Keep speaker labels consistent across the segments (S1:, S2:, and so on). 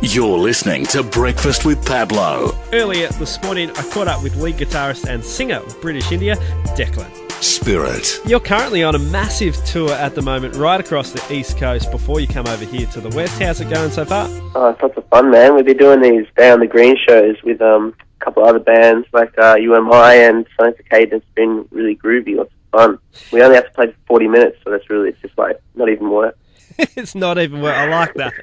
S1: You're listening to Breakfast with Pablo.
S2: Earlier this morning, I caught up with lead guitarist and singer of British India, Declan.
S1: Spirit.
S2: You're currently on a massive tour at the moment, right across the East Coast before you come over here to the West. How's it going so far?
S3: Oh, it's lots of fun, man. We've been doing these Day on the Green shows with a couple of other bands like UMI and Sonic Arcade. It's been really groovy, lots of fun. We only have to play for 40 minutes, so it's just like not even work.
S2: It's not even work. I like that.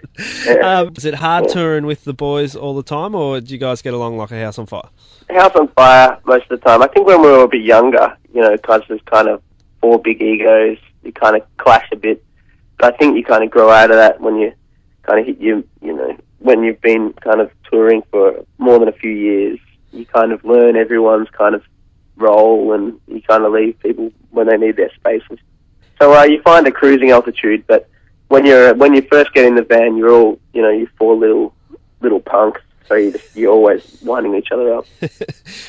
S2: Is it hard touring with the boys all the time, or do you guys get along like a house on fire?
S3: House on fire most of the time. I think when we were a bit younger, because there's kind of four big egos, you kind of clash a bit. But I think you kind of grow out of that when you kind of hit when you've been kind of touring for more than a few years. You kind of learn everyone's kind of role, and you kind of leave people when they need their spaces. So you find a cruising altitude, but when you first get in the van, you're all, you're four little punks, so you're always winding each other up.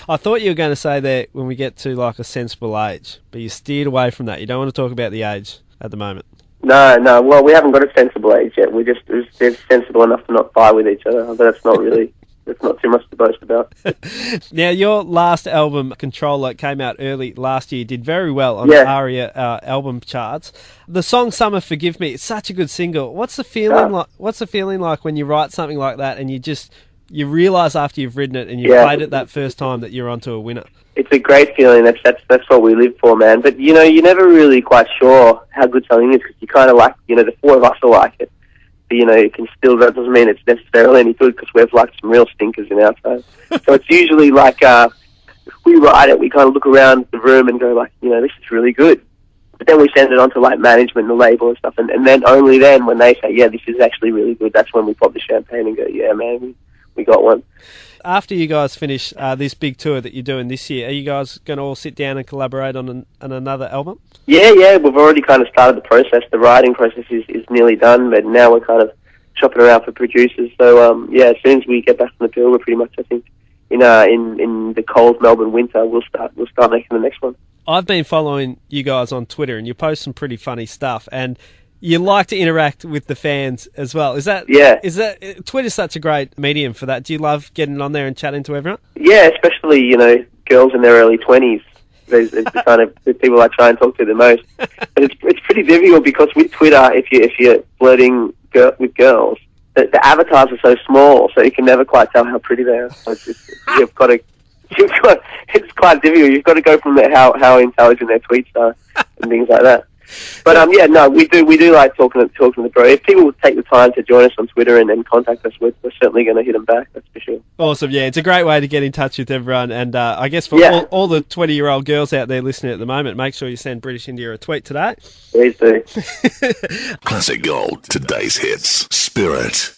S2: I thought you were going to say that when we get to like a sensible age, but you steered away from that. You don't want to talk about the age at the moment. No.
S3: Well, we haven't got a sensible age yet. We're just sensible enough to not fight with each other. But that's not too much to boast about.
S2: Now, your last album, Controller, came out early last year, did very well on the ARIA album charts. The song Summer Forgive Me, it's such a good single. What's the feeling like? What's the feeling like when you write something like that and you realise after you've written it and you've played it that first time that you're onto a winner? It's
S3: a great feeling. That's what we live for, man. But you're never really quite sure how good something is because you kind of like the four of us will like it. That doesn't mean it's necessarily any good because we've liked some real stinkers in our time. So it's usually like, if we write it, we kind of look around the room and go like, this is really good. But then we send it on to like management and the label and stuff. And then only then when they say, yeah, this is actually really good, that's when we pop the champagne and go, yeah, man, we got one.
S2: After you guys finish this big tour that you're doing this year, are you guys going to all sit down and collaborate on another album?
S3: Yeah, we've already kind of started the process. The writing process is nearly done, but now we're kind of shopping around for producers. So, as soon as we get back from the tour, we're pretty much, I think, in the cold Melbourne winter, we'll start making the next one.
S2: I've been following you guys on Twitter, and you post some pretty funny stuff, and you like to interact with the fans as well. Is that Twitter's such a great medium for that? Do you love getting on there and chatting to everyone? Yeah,
S3: especially, girls in their early 20s. It's the kind of the people I try and talk to the most. But it's pretty difficult because with Twitter, if you're flirting with girls, the avatars are so small, so you can never quite tell how pretty they are. So it's quite difficult. You've got to go from how intelligent their tweets are and things like that. But we do like talking to the bro. If people would take the time to join us on Twitter and then contact us, we're certainly going to hit them back. That's for sure.
S2: Awesome, yeah, it's a great way to get in touch with everyone. And I guess for all the 20-year-old girls out there listening at the moment, make sure you send British India a tweet today.
S3: Please do.
S1: Classic Gold, today's hits, Spirit.